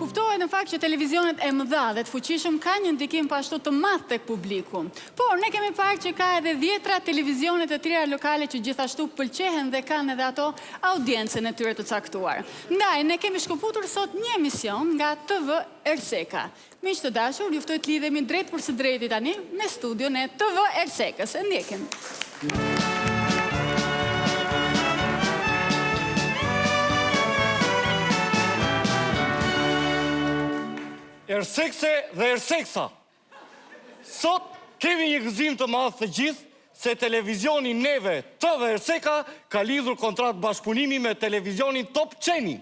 Kuptohet në fakt që televizionet e mëdha dhe të fuqishëm ka një ndikim pashtu të madh tek publiku. Por ne kemi parë që ka edhe 10 televizionet të tjera lokale që gjithashtu pëlqehen dhe kanë edhe ato audiencën e tyre të caktuar. Ndaj, ne kemi shkëputur sot një emision nga TV Erseka. Miq të dashur, ju ftoj të lidhemi drejt për së drejti tani në studion e TV Ersekës. E ndjekim. Ersekse dhe Erseksa. Sot kemi një gëzim të madh të gjithë se televizioni neve TV Erseka ka lidhur kontratë bashkëpunimi me televizionin Top Qeni.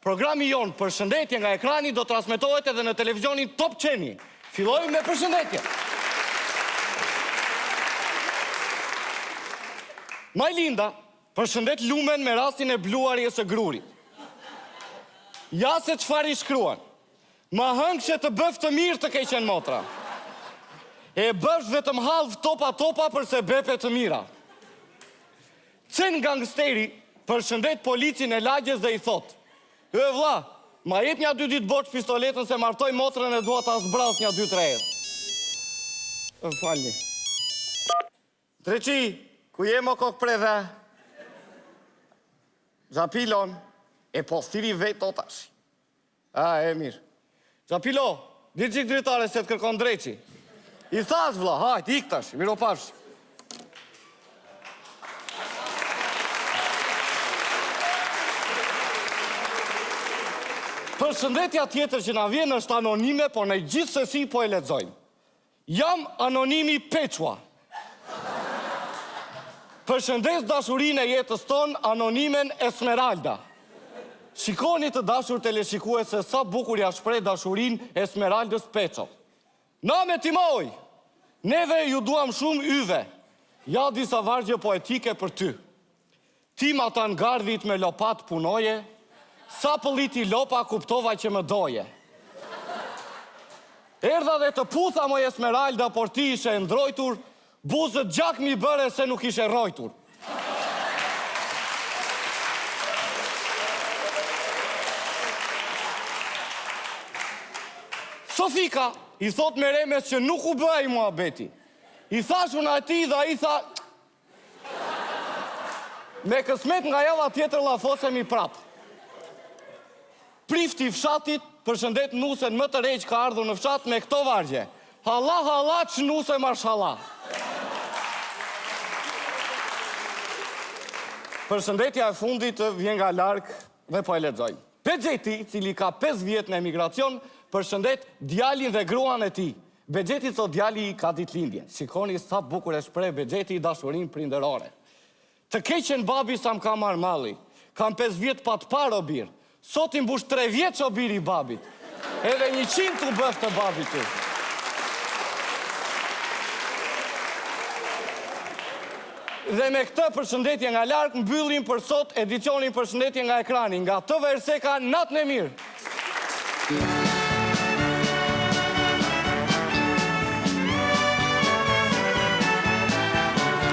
Programi jonë Përshëndetje nga ekrani do transmetohet edhe në televizionin Top Qeni. Fillojmë me përshëndetje. Majlinda, përshëndet lumen me rastin e bluarjes së grurit. Ja se çfarë i shkruan. Ma hëngë që të bëf të mirë të keqen motra. E bësh vetëm halv topa përse bepe të mira. Cen gangsteri përshëndet policin e lagjes dhe i thot: "E vlla, ma jep një 2 ditë borç pistoletën se martoj motrën e dua ta zbras një 2-3 herë." Falni. Treqi, ku jemo kokë predhe? Gjapilon, e po thiri vetë o tash. E mirë. Gjapilo, një gjikë dritare se të kërkon dreqi. I thash vla, hajt, ik tash, miro pash. Përshëndetja tjetër që na vjen është anonime, por ne gjithsesi po e lexojmë. Jam anonimi Peçua. Përshëndes dashurinë e jetës tonë, anonimen Esmeralda. Shikoni të dashur teleshikuese sa bukur ja shpreh dashurinë Esmeraldës Peço. Na me timoj, neve ju duam shumë yve. Ja disa vargje poetike për ty. Ti ma ta ngardhit me lopat punoje, sa pëlliti lopa kuptova që më doje. Erdha dhe të putha moj Esmeralda, por ti ishe ndrojtur, buzët gjak mi bëre se nuk ishe rojtur. Sofika i thot me remes që nuk u bëj mua beti. I thashun ati dhe i tha: "Me kësmet nga java tjetër la fosemi prap." Prifti fshatit përshëndet nusen më të req ka ardhur në fshat me këto vargje: "Halla, halla, që nuse marshala." Përshëndetja e fundit vjen nga larg dhe po e lexojmë. Bexheti, cili ka 5 vjet në emigracion, përshëndet djalin dhe gruan e tij. Bexheti sot djali ka ditëlindje. Shikoni sa bukur e shpreh Bexheti dashurinë prindërore. Të keqen babi sa më ka marr malli. Kam 5 vjet pa të parë o bir. Sot i mbush 3 vjeç o biri i babit. Edhe 100 u bëf të babit ty. Dhe me këtë përshëndetje nga larg mbyllim për sot edicionin Përshëndetje nga ekrani nga TV Erseka. Natën e mirë.